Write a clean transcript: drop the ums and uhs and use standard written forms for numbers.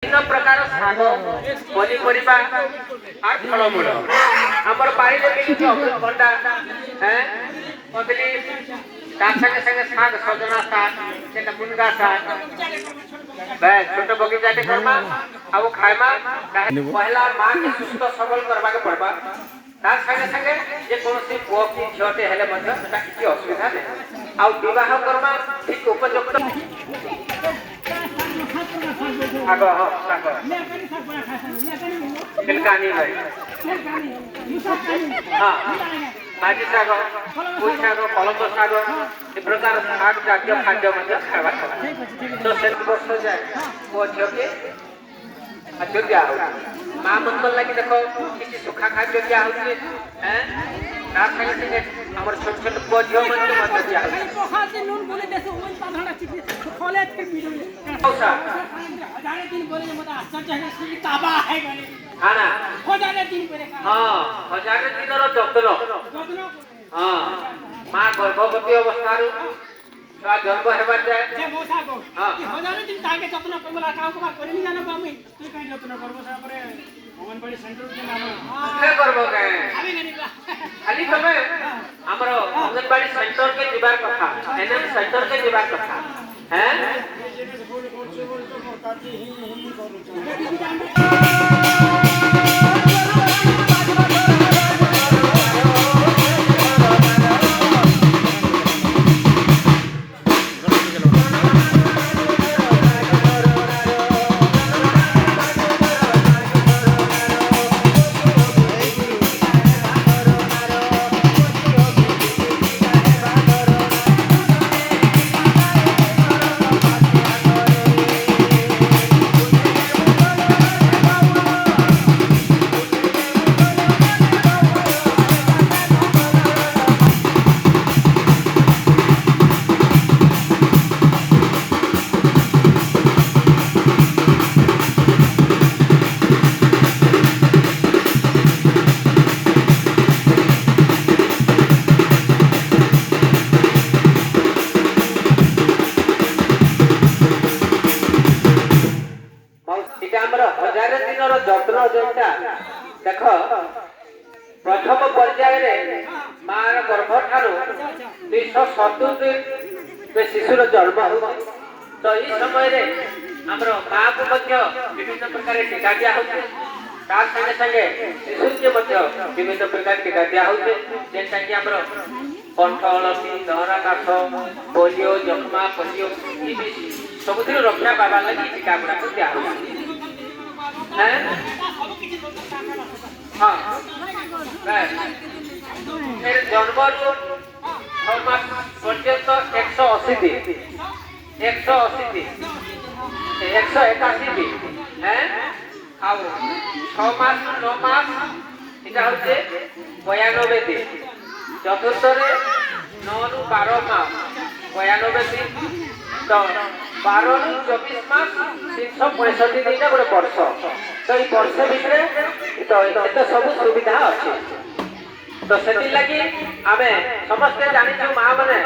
বিভিন্ন প্রকার শাগ পনিপরিবা আর ফলমূল আমার বাড়িতে মিলুଛି অমৃতভଣ୍ଡା হ্যাঁ কদলি তার সঙ্গে সঙ্গে শাগ সজনা শাগ যেটা মুনগা শাগ বেশ ছোট বগিচাটে করবা আউ খাইমা পহলা মাকে সুস্থ সবল করবাকে পড়বা তার সঙ্গে সঙ্গে যে কোনসি পুଅ কি ঝিଅଟେ ହେଲେ ମଧ୍ୟ ସେଟା କିଛି ଅସୁବିଧା ନାହିଁ ଆଉ ବିବାହ କରବା ଠିକ ଉପଯୁକ୍ତ आगो हां सागो तिलकानी भाई हां भाजी सागो कोई सागो कलम सागो ए प्रकार साग जातीय खाद्य ମଧ୍ୟ खावा तो से वर्ष जाए वो झोके अयोध्या हो मां मंगल लगी देखो किसी सुखा खाद्य दिया होती हैं तार संगे संगे हमर छोट छोट पुଅ झिଅ मन के मत दिया पोखा से नून बोले देसो ओइ पाधड़ा चिपी खोले के वीडियो औसा हजारे दिन बोले मत आश्चर्य है कि ताबा है गने हां ना हजारे दिन बोले हां हजारे दिन रो जतन हां मां गर्भवती अवस्था रो ता जन्म हेबार जाय जे मोसा को हां हजारे दिन ताके जतन करबला काम को करे नि जानो बामी तू काई जतन करबो सा परे अंगनवाड़ी सेंटर के नाम के करबो के आबे गनी खाली तमे हमरो अंगनवाड़ी सेंटर के जिबार कथा एनएम सेंटर के जिबार कथा हैं हजार दिन जत्न जोटा देख प्रथम पर्याय मार गर्भ ठार 270 दिन शिशुर जन्म हो तो ये समय आमर माँ को विभिन्न प्रकार टीका दिया होते तार संगे संगे शिशु के विभिन्न प्रकार टीका दिया होते जेनटा कि आमर कंठ हलसी दहरा काश पोलियो जख्मा पोलियो सबुथ रक्षा पावा लगी टीका गुड़ा दिया होते हाँ फिर जन्म 6 मास पर्यंत 180 दिन 180 दिन 181 दिन हैं आउ 6 मास 9 मास इटा होचे 92 दिन चतुर्थ रे 9 रु 12 मास 92 दिन तो 12 रु 24 मास 365 दिन गोटे वर्ष तो ये वर्ष भितर तो सब सुविधा अच्छे तो से लगी आमे समस्ते जानी माँ मैंने